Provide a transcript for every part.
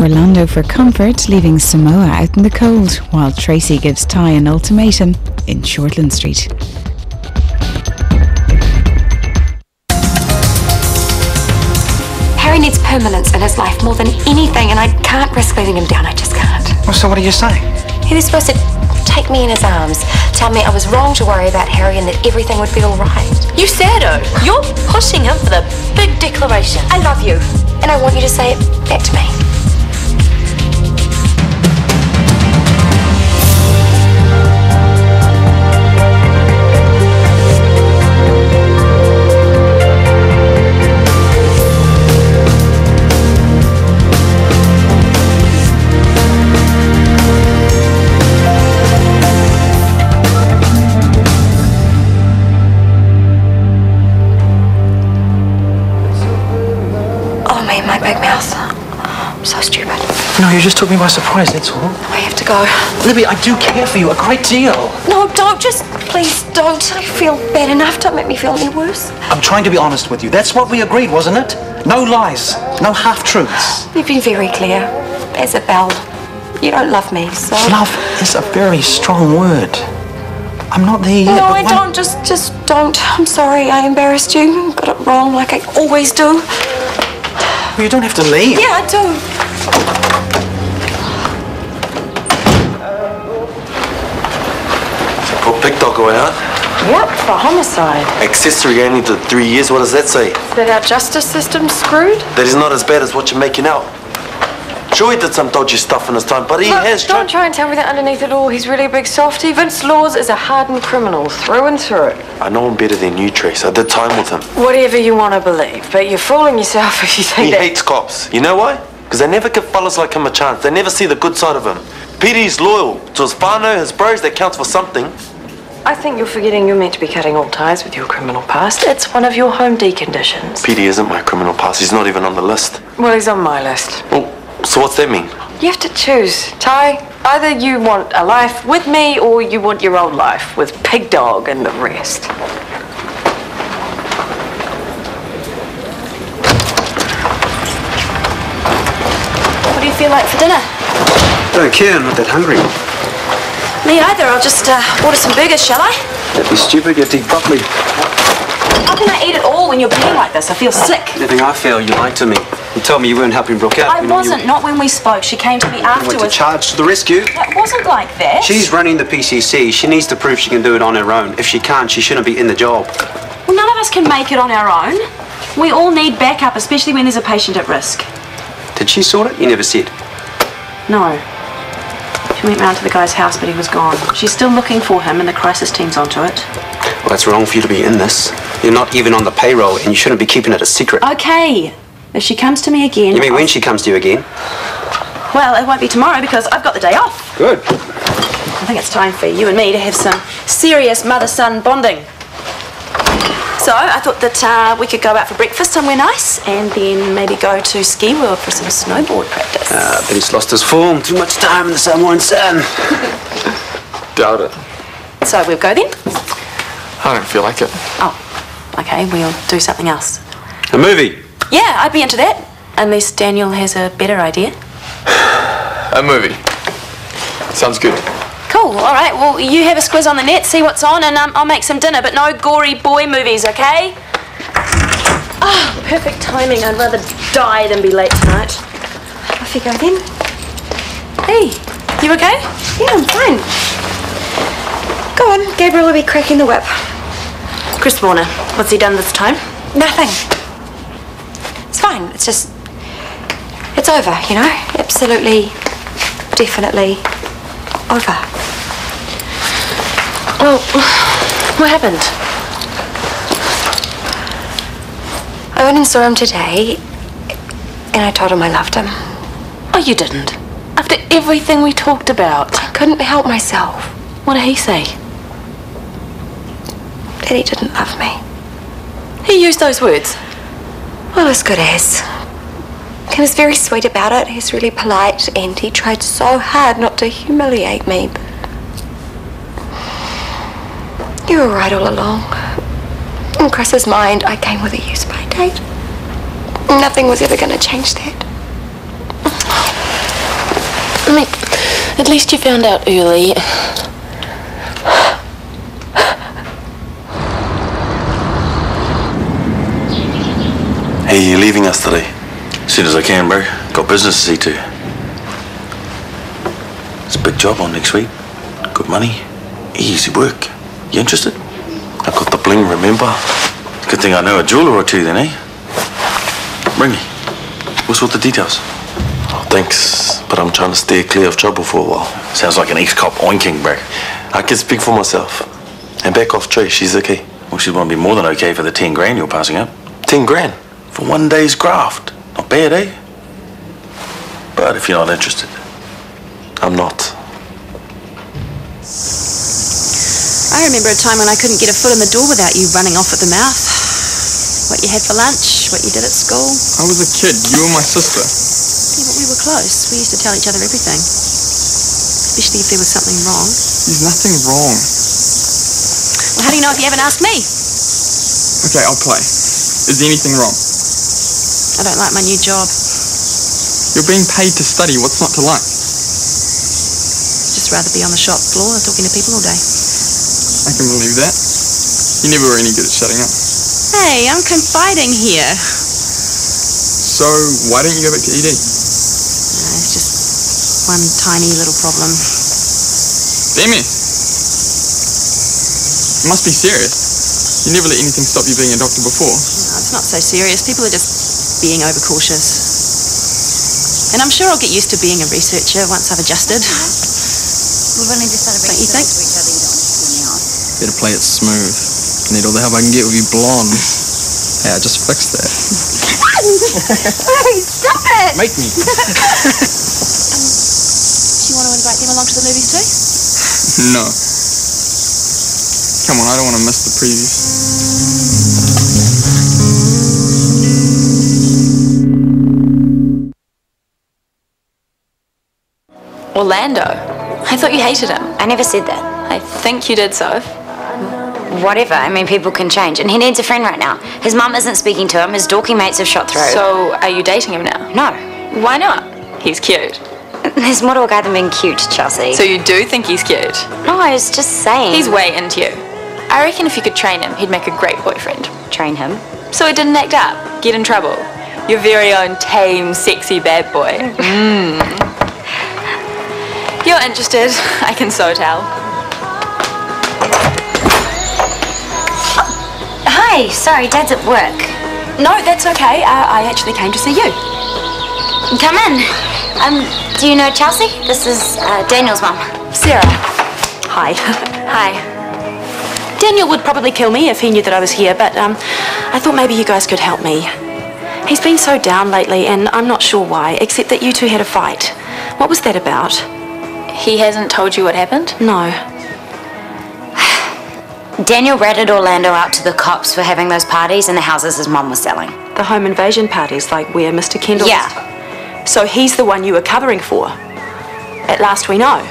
Orlando for comfort, leaving Samoa out in the cold, while Tracy gives Ty an ultimatum in Shortland Street. Harry needs permanence in his life more than anything, and I can't risk letting him down. I just can't. Well, so what are you saying? He was supposed to take me in his arms, tell me I was wrong to worry about Harry and that everything would be all right. You saddo. You're pushing him for the big declaration. I love you, and I want you to say it back to me. My big mouth. I'm so stupid. No, you just took me by surprise, that's all. I have to go. Libby, I do care for you a great deal. No, don't. Just please don't. I feel bad enough. Don't make me feel any worse. I'm trying to be honest with you. That's what we agreed, wasn't it? No lies. No half-truths. You've been very clear. Isabel, you don't love me, so... Love is a very strong word. I'm not there yet. No, I don't. Just don't. I'm sorry. I embarrassed you. Got it wrong like I always do. Well, you don't have to leave. Yeah, I do. So put big dog away, huh? Yep, for homicide. Accessory only to 3 years, what does that say? That our justice system's screwed? That is not as bad as what you're making out. Sure, he did some dodgy stuff in his time, but he has tried... Don't try and tell me that underneath it all. He's really a big softie. Vince Laws is a hardened criminal, through and through. I know him better than you, Trace. I did time with him. Whatever you want to believe, but you're fooling yourself if you think He that... hates cops. You know why? Because they never give fellas like him a chance. They never see the good side of him. Petey's loyal to his whānau, his bros. That counts for something. I think you're forgetting you're meant to be cutting all ties with your criminal past. It's one of your home deconditions. Petey isn't my criminal past. He's not even on the list. Well, he's on my list. Well, so what's that mean? You have to choose, Ty. Either you want a life with me or you want your old life with Pig Dog and the rest. What do you feel like for dinner? Don't care, I'm not that hungry. Me either. I'll just order some burgers, shall I? Don't be stupid, you have to eat properly. How can I eat it all when you're being like this? I feel sick. Anything I feel, you lied to me. You told me you weren't helping Brooke out. I wasn't, not when we spoke. She came to me You went to afterwards. charge to the rescue. It wasn't like that. She's running the PCC. She needs to prove she can do it on her own. If she can't, she shouldn't be in the job. Well, none of us can make it on our own. We all need backup, especially when there's a patient at risk. Did she sort it? You never said. No. She went round to the guy's house, but he was gone. She's still looking for him, and the crisis team's onto it. Well, that's wrong for you to be in this. You're not even on the payroll, and you shouldn't be keeping it a secret. Okay. If she comes to me again... You mean when she comes to you again? Well, it won't be tomorrow because I've got the day off. Good. I think it's time for you and me to have some serious mother-son bonding. So I thought that we could go out for breakfast somewhere nice and then maybe go to Ski World for some snowboard practice. But he's lost his form. Too much time in the Samoan sun. Doubt it. So we'll go then? I don't feel like it. Oh, okay, we'll do something else. A movie? Yeah, I'd be into that. Unless Daniel has a better idea. A movie. Sounds good. Cool, all right. Well, you have a squiz on the net, see what's on, and I'll make some dinner, but no gory boy movies, okay? Oh, perfect timing. I'd rather die than be late tonight. Off you go then. Hey, you okay? Yeah, I'm fine. Go on, Gabriel will be cracking the whip. Chris Warner, what's he done this time? Nothing. It's fine. It's just... It's over, you know? Absolutely, definitely over. Well, what happened? I went and saw him today, and I told him I loved him. Oh, you didn't? After everything we talked about? I couldn't help myself. What did he say? That he didn't love me. He used those words? Well, as good as. He was very sweet about it. He's really polite, and he tried so hard not to humiliate me. But you were right all along. In Chris's mind, I came with a use-by date. Nothing was ever going to change that. I mean, at least you found out early. Hey, you leaving us today? As soon as I can, bro. Got business to see to. It's a big job on next week. Good money. Easy work. You interested? I got the bling, remember? Good thing I know a jeweler or two then, eh? Bring me. We'll sort the details. Oh, thanks. But I'm trying to steer clear of trouble for a while. Sounds like an ex-cop oinking, bro. I can speak for myself. And back off Trey, she's okay. Well, she's gonna be more than okay for the 10 grand you're passing up. 10 grand? For one day's graft. Not bad, eh? But if you're not interested, I'm not. I remember a time when I couldn't get a foot in the door without you running off at the mouth. What you had for lunch, what you did at school. I was a kid. You were my sister. Yeah, but we were close. We used to tell each other everything. Especially if there was something wrong. There's nothing wrong. Well, how do you know if you haven't asked me? Okay, I'll play. Is there anything wrong? I don't like my new job. You're being paid to study. What's not to like? Just rather be on the shop floor talking to people all day. I can believe that. You never were any good at shutting up. Hey, I'm confiding here. So, why don't you go back to ED? It's just one tiny little problem. MS? It must be serious. You never let anything stop you being a doctor before. No, it's not so serious. People are just being overcautious. And I'm sure I'll get used to being a researcher once I've adjusted. We've only just started Don't you think? to each other, you don't want to screw me on. Better play it smooth. Need all the help I can get with you blonde. Hey, I just fixed that. Hey, stop it! Make me. Do you want to invite them along to the movies too? No. Come on, I don't want to miss the previews. Orlando? I thought you hated him. I never said that. I think you did, Soph. Whatever, I mean, people can change. And he needs a friend right now. His mum isn't speaking to him, his dorky mates have shot through. So, are you dating him now? No. Why not? He's cute. There's more to a guy than being cute, Chelsea. So you do think he's cute? No, I was just saying. He's way into you. I reckon if you could train him, he'd make a great boyfriend. Train him? So he didn't act up, get in trouble. Your very own tame, sexy bad boy. You're interested, I can so tell. Hi, sorry, Dad's at work. No, that's okay. I actually came to see you. Come in. Do you know Chelsea? This is Daniel's mum. Sarah. Hi. Hi. Daniel would probably kill me if he knew that I was here, but I thought maybe you guys could help me. He's been so down lately, and I'm not sure why, except that you two had a fight. What was that about? He hasn't told you what happened? No. Daniel ratted Orlando out to the cops for having those parties in the houses his mum was selling. The home invasion parties, like where Mr. Kendall... Yeah. So he's the one you were covering for? At last we know.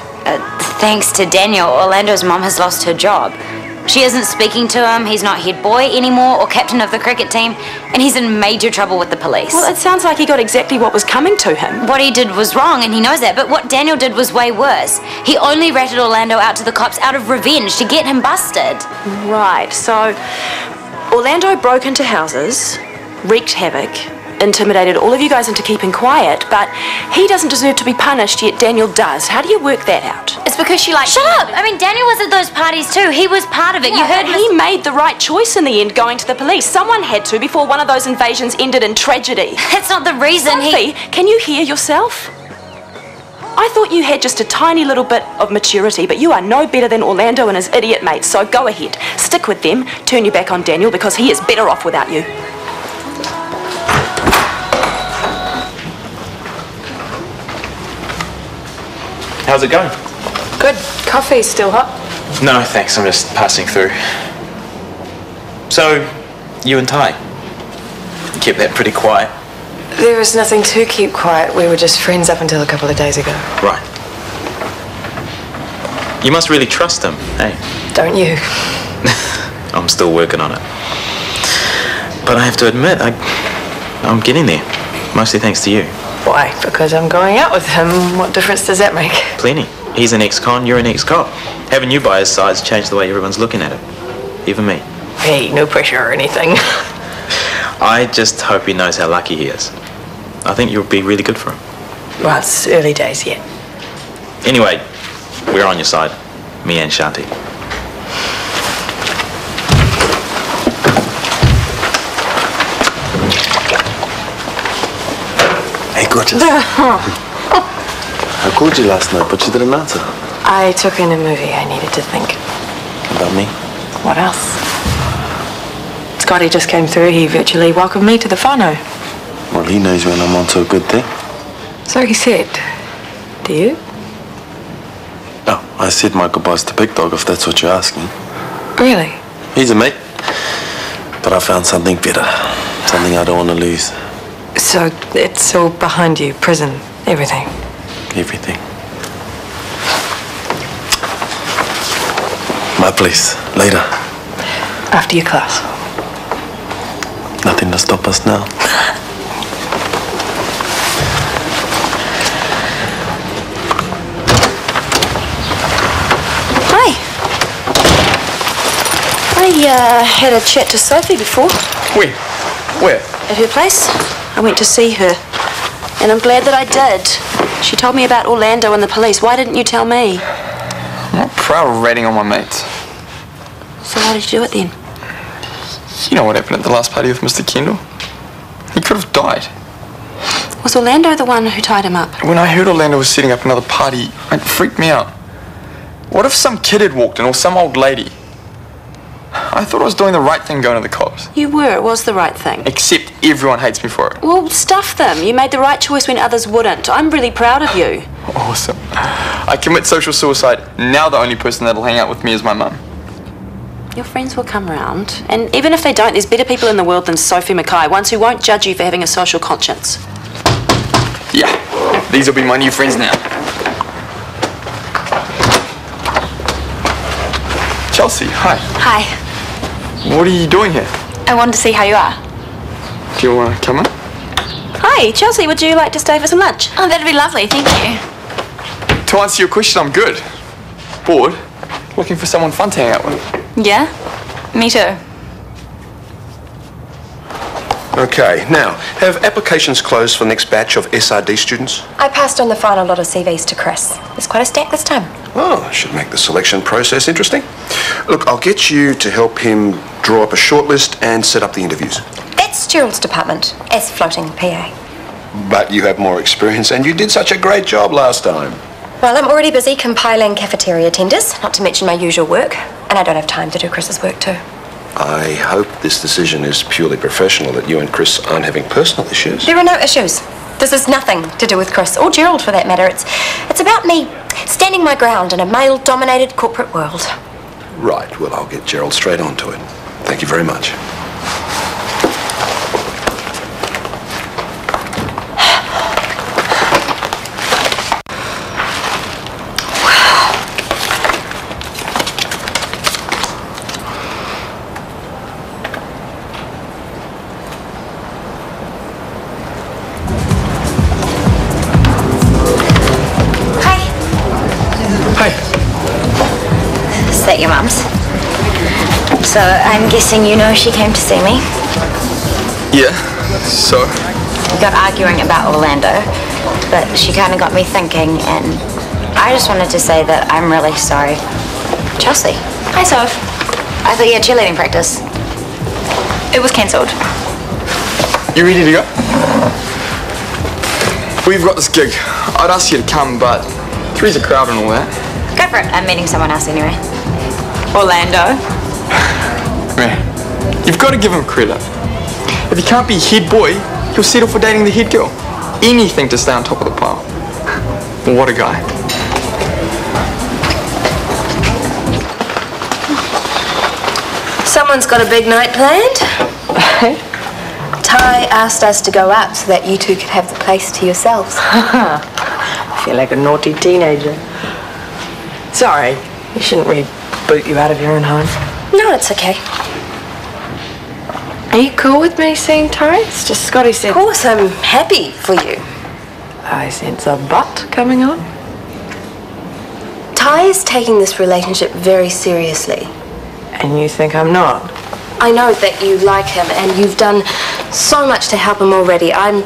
Thanks to Daniel, Orlando's mum has lost her job. She isn't speaking to him, he's not head boy anymore or captain of the cricket team, and he's in major trouble with the police. Well, it sounds like he got exactly what was coming to him. What he did was wrong, and he knows that, but what Daniel did was way worse. He only ratted Orlando out to the cops out of revenge to get him busted. Right, so Orlando broke into houses, wreaked havoc, intimidated all of you guys into keeping quiet, but he doesn't deserve to be punished, yet Daniel does. How do you work that out? It's because she likes... Shut up! I mean, Daniel was at those parties too. He was part of it. Yeah, you heard he made the right choice in the end, going to the police. Someone had to before one of those invasions ended in tragedy. That's not the reason. Sophie, can you hear yourself? I thought you had just a tiny little bit of maturity, but you are no better than Orlando and his idiot mates, so go ahead. Stick with them, turn your back on Daniel, because he is better off without you. How's it going? Good. Coffee's still hot. No, thanks. I'm just passing through. So, you and Ty? You kept that pretty quiet. There was nothing to keep quiet. We were just friends up until a couple of days ago. Right. You must really trust him, eh? Don't you? I'm still working on it. But I have to admit, I'm getting there. Mostly thanks to you. Why? Because I'm going out with him. What difference does that make? Plenty. He's an ex-con, you're an ex-cop. Having you by his side's changed the way everyone's looking at it. Even me. Hey, no pressure or anything. I just hope he knows how lucky he is. I think you'll be really good for him. Well, it's early days yet. Anyway, we're on your side. Me and Shanti. Hey, gorgeous. I called you last night, but you didn't answer. I took in a movie. I needed to think. About me? What else? Scotty just came through. He virtually welcomed me to the whānau. Well, he knows when I'm onto a good thing. So he said. Do you? Oh, I said my goodbyes to Big Dog, if that's what you're asking. Really? He's a mate. But I found something better. Something I don't want to lose. So it's all behind you. Prison. Everything. Everything. My place. Later. After your class. Nothing to stop us now. Hi. I had a chat to Sophie before. When? Where? At her place. I went to see her. And I'm glad that I did. She told me about Orlando and the police. Why didn't you tell me? I'm not proud of ratting on my mates. So why did you do it then? You know what happened at the last party with Mr. Kendall? He could have died. Was Orlando the one who tied him up? When I heard Orlando was setting up another party, it freaked me out. What if some kid had walked in, or some old lady? I thought I was doing the right thing going to the cops. You were. It was the right thing. Except everyone hates me for it. Well, stuff them. You made the right choice when others wouldn't. I'm really proud of you. Awesome. I commit social suicide. Now the only person that'll hang out with me is my mum. Your friends will come round. And even if they don't, there's better people in the world than Sophie Mackay, ones who won't judge you for having a social conscience. Yeah, these will be my new friends now. Chelsea, hi. Hi. What are you doing here? I wanted to see how you are. Do you want to come in? Hi, Chelsea, would you like to stay for some lunch? Oh, that'd be lovely, thank you. To answer your question, I'm good. Bored. Looking for someone fun to hang out with. Yeah? Me too. Okay, now, have applications closed for the next batch of SRD students? I passed on the final lot of CVs to Chris. There's quite a stack this time. Oh, should make the selection process interesting. Look, I'll get you to help him draw up a shortlist and set up the interviews. That's Gerald's department, as floating PA. But you have more experience and you did such a great job last time. Well, I'm already busy compiling cafeteria tenders, not to mention my usual work, and I don't have time to do Chris's work too. I hope this decision is purely professional, that you and Chris aren't having personal issues. There are no issues. This has nothing to do with Chris, or Gerald for that matter. It's about me standing my ground in a male-dominated corporate world. Right, well, I'll get Gerald straight onto it. Thank you very much. Is that your mum's? So I'm guessing you know she came to see me? Yeah, so? We got arguing about Orlando, but she kind of got me thinking, and I just wanted to say that I'm really sorry. Chelsea. Hi, Soph. I thought you had cheerleading practice. It was cancelled. You ready to go? We've got this gig. I'd ask you to come, but three's a crowd and all that. Go for it. I'm meeting someone else anyway. Orlando. Man, you've got to give him credit. If he can't be head boy, he'll settle for dating the head girl. Anything to stay on top of the pile. What a guy. Someone's got a big night planned. Ty asked us to go out so that you two could have the place to yourselves. I feel like a naughty teenager. Sorry, you shouldn't really boot you out of your own home. No, it's okay. Are you cool with me seeing Ty? It's just Scotty said... Of course, I'm happy for you. I sense a but coming on. Ty is taking this relationship very seriously. And you think I'm not? I know that you like him and you've done so much to help him already. I'm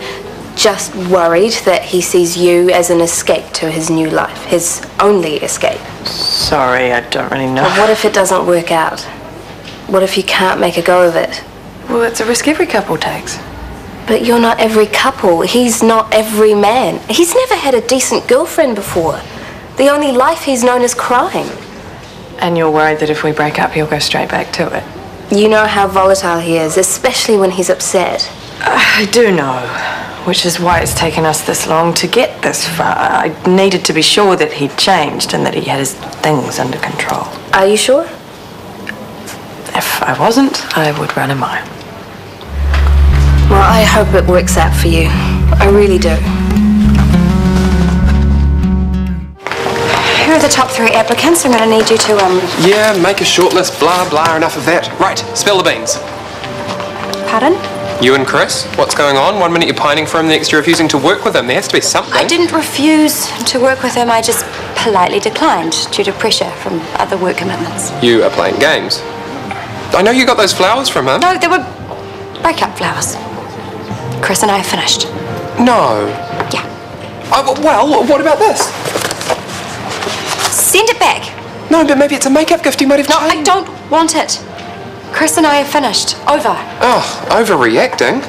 just worried that he sees you as an escape to his new life, his only escape. Sorry, I don't really know. But what if it doesn't work out? What if you can't make a go of it? Well, it's a risk every couple takes. But you're not every couple. He's not every man. He's never had a decent girlfriend before. The only life he's known is crime. And you're worried that if we break up, he'll go straight back to it? You know how volatile he is, especially when he's upset. I do know, which is why it's taken us this long to get this far. I needed to be sure that he'd changed and that he had his things under control. Are you sure? If I wasn't, I would run a mile. Well, I hope it works out for you. I really do. Here are the top 3 applicants. I'm going to need you to, Yeah, make a shortlist, blah, blah, enough of that. Right, spill the beans. Pardon? You and Chris, what's going on? 1 minute you're pining for him, the next you're refusing to work with him. There has to be something. I didn't refuse to work with him. I just politely declined due to pressure from other work commitments. You are playing games. I know you got those flowers from him. No, they were breakup flowers. Chris and I finished. No. Yeah. Oh, well, what about this? Send it back. No, but maybe it's a makeup gift. You might have changed. I don't want it. Chris and I are finished. Over. Oh, overreacting?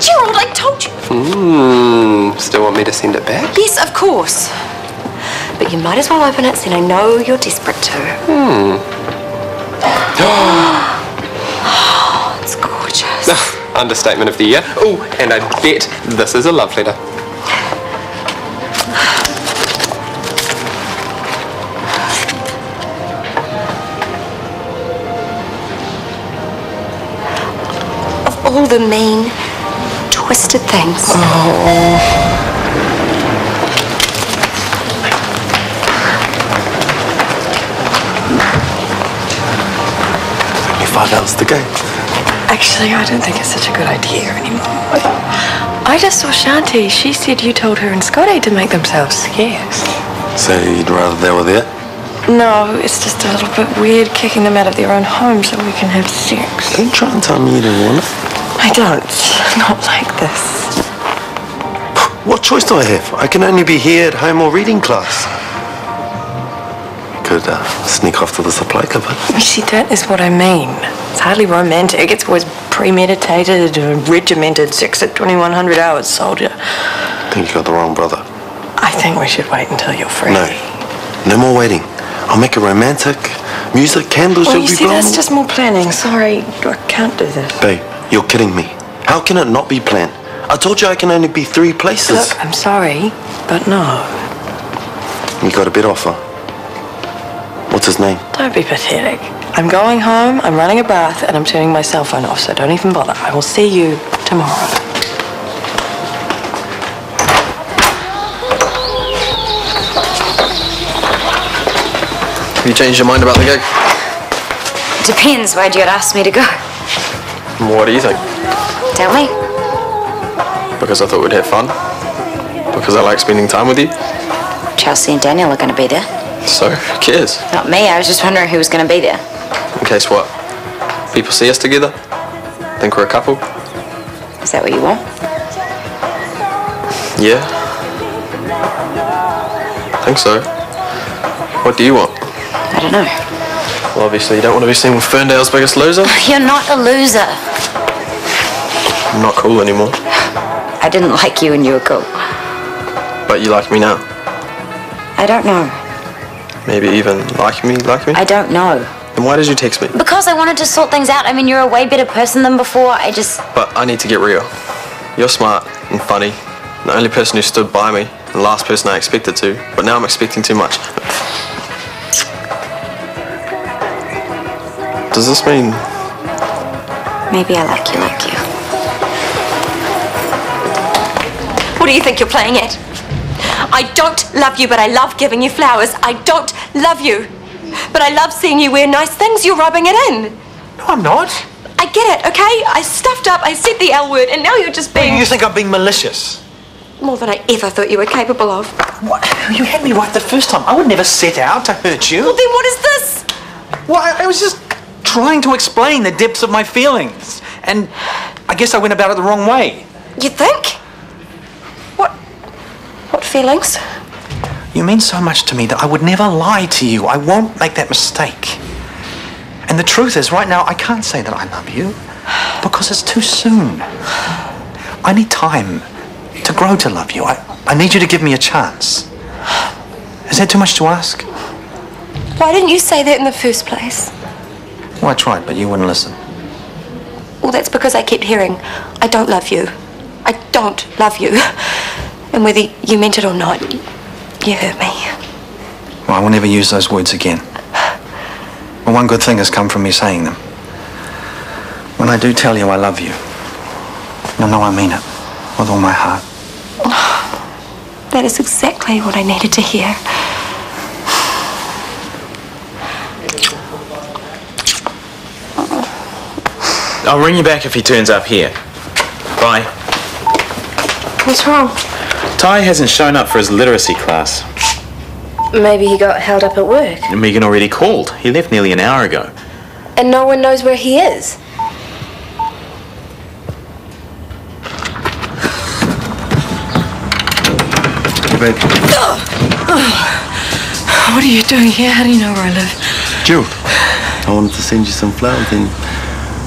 Gerald, I told you. Still want me to send it back? Yes, of course. But you might as well open it, so I know you're desperate to. Oh, it's gorgeous. Understatement of the year. Oh, and I bet this is a love letter. All the mean, twisted things. Oh. Only 5 hours to go. Actually, I don't think it's such a good idea anymore. I just saw Shanti. She said you told her and Scotty to make themselves scarce. So you'd rather they were there? No, it's just a little bit weird kicking them out of their own home so we can have sex. Don't try and tell me you don't want it. I don't. Not like this. What choice do I have? I can only be here at home or reading class. Could sneak off to the supply cupboard. See, that is what I mean. It's hardly romantic. It's always premeditated, regimented, sex at 2100 hours, soldier. I think you got the wrong brother. I think we should wait until you're free. No more waiting. I'll make it romantic. Music, candles, Well, you'll you be see, blown. that's just more planning. Sorry, I can't do this. Babe, you're kidding me. How can it not be planned? I told you I can only be 3 places. Look, I'm sorry, but no. You got a bid offer. What's his name? Don't be pathetic. I'm going home, I'm running a bath, and I'm turning my cell phone off, so don't even bother. I will see you tomorrow. Have you changed your mind about the gig? Depends. Why'd you ask me to go? What do you think? Tell me. Because I thought we'd have fun. Because I like spending time with you. Chelsea and Daniel are going to be there. So, who cares? Not me. I was just wondering who was going to be there. In case what? People see us together? Think we're a couple? Is that what you want? Yeah. I think so. What do you want? I don't know. Well, obviously you don't want to be seen with Ferndale's Biggest Loser. You're not a loser. I'm not cool anymore. I didn't like you when you were cool. But you like me now. I don't know. Maybe even like me? I don't know. Then why did you text me? Because I wanted to sort things out. I mean, you're a way better person than before. But I need to get real. You're smart and funny. The only person who stood by me. And the last person I expected to. But now I'm expecting too much. Does this mean... Maybe I like you. What do you think you're playing at? I don't love you, but I love giving you flowers. I don't love you, but I love seeing you wear nice things. You're rubbing it in. No, I'm not. I get it, okay? I stuffed up, I said the L word, and now you're just being... You think I'm being malicious? More than I ever thought you were capable of. What? You had me right the first time. I would never set out to hurt you. Well, then what is this? Well, I was just trying to explain the depths of my feelings. And I guess I went about it the wrong way. You think? What feelings? You mean so much to me that I would never lie to you. I won't make that mistake. And the truth is, right now, I can't say that I love you because it's too soon. I need time to grow to love you. I need you to give me a chance. Is that too much to ask? Why didn't you say that in the first place? Well, I tried, but you wouldn't listen. Well, that's because I kept hearing, I don't love you. I don't love you. And whether you meant it or not, you hurt me. Well, I will never use those words again. Well, one good thing has come from me saying them. When I do tell you I love you, you'll know I mean it with all my heart. That is exactly what I needed to hear. I'll ring you back if he turns up here. Bye. What's wrong? Ty hasn't shown up for his literacy class. Maybe he got held up at work. And Megan already called. He left nearly an hour ago. And no one knows where he is. Hey, babe. What are you doing here? How do you know where I live? Jill, I wanted to send you some flowers and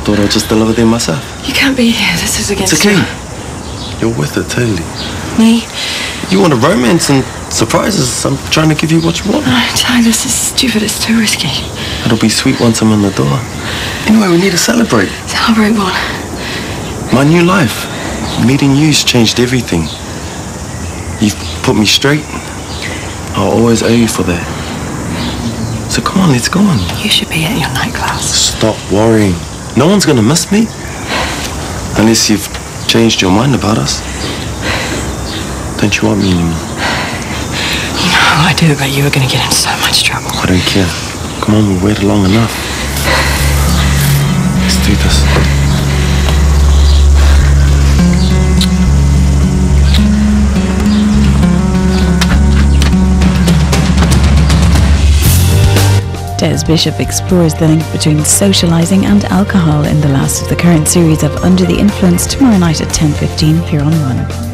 thought I'd just deliver them myself. You can't be here. This is against It's okay. you. You're with it, totally. Me? You want a romance and surprises. I'm trying to give you what you want. No, Ty, this is stupid. It's too risky. It'll be sweet once I'm in the door. Anyway, we need to celebrate. Celebrate what? My new life. Meeting you's changed everything. You've put me straight. I'll always owe you for that. So come on, let's go on. You should be at your night class. Stop worrying. No one's gonna miss me. Unless you've changed your mind about us. Don't you want me anymore? You know I do, but you were going to get in so much trouble. I don't care. Come on, we've waited long enough. Let's do this. Des Bishop explores the link between socialising and alcohol in the last of the current series of Under the Influence tomorrow night at 10:15 here on One.